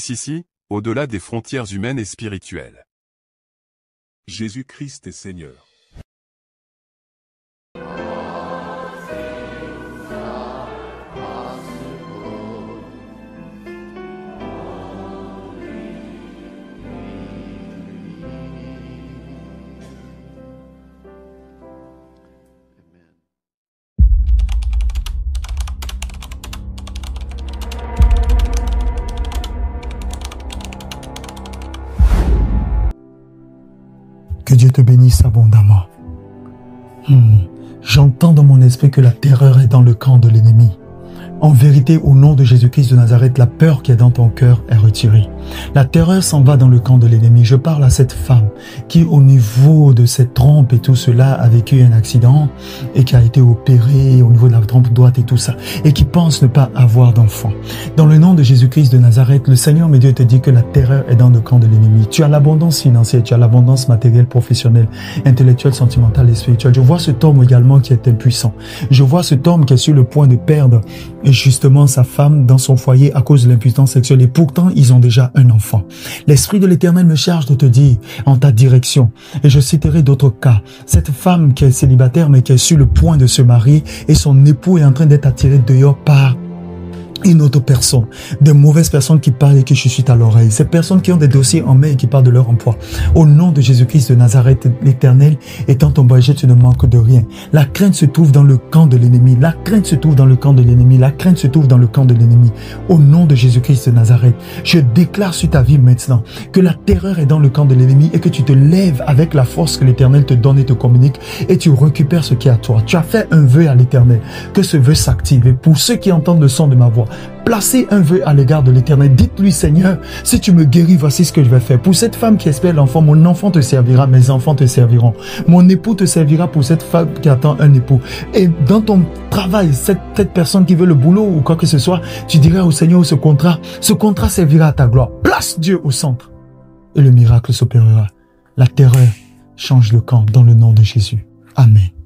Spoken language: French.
d'ici, au-delà des frontières humaines et spirituelles. Jésus-Christ est Seigneur. Que Dieu te bénisse abondamment. J'entends dans mon esprit que la terreur est dans le camp de l'ennemi. En vérité, au nom de Jésus-Christ de Nazareth, la peur qui est dans ton cœur est retirée. La terreur s'en va dans le camp de l'ennemi. Je parle à cette femme qui, au niveau de cette trompe et tout cela, a vécu un accident et qui a été opérée au niveau de la trompe droite et tout ça, et qui pense ne pas avoir d'enfant. Dans le nom de Jésus-Christ de Nazareth, le Seigneur, mes Dieu, te dit que la terreur est dans le camp de l'ennemi. Tu as l'abondance financière, tu as l'abondance matérielle, professionnelle, intellectuelle, sentimentale et spirituelle. Je vois cet homme également qui est impuissant. Je vois cet homme qui est sur le point de perdre justement sa femme dans son foyer à cause de l'impuissance sexuelle, et pourtant ils ont déjà un enfant. L'Esprit de l'Éternel me charge de te dire en ta direction, et je citerai d'autres cas, cette femme qui est célibataire mais qui est sur le point de se marier et son époux est en train d'être attiré dehors par une autre personne, de mauvaises personnes qui parlent et qui chuchotent à l'oreille, ces personnes qui ont des dossiers en main et qui parlent de leur emploi. Au nom de Jésus-Christ de Nazareth, l'Éternel étant ton berger, tu ne manques de rien. La crainte se trouve dans le camp de l'ennemi. La crainte se trouve dans le camp de l'ennemi. La crainte se trouve dans le camp de l'ennemi. Au nom de Jésus-Christ de Nazareth, je déclare sur ta vie maintenant que la terreur est dans le camp de l'ennemi et que tu te lèves avec la force que l'Éternel te donne et te communique et tu récupères ce qui est à toi. Tu as fait un vœu à l'Éternel, que ce vœu s'active. Et pour ceux qui entendent le son de ma voix, placez un vœu à l'égard de l'Éternel. Dites-lui, Seigneur, si tu me guéris, voici ce que je vais faire. Pour cette femme qui espère l'enfant, mon enfant te servira, mes enfants te serviront. Mon époux te servira pour cette femme qui attend un époux. Et dans ton travail, cette personne qui veut le boulot ou quoi que ce soit, tu diras au Seigneur, ce contrat servira à ta gloire. Place Dieu au centre et le miracle s'opérera. La terreur change le camp dans le nom de Jésus. Amen.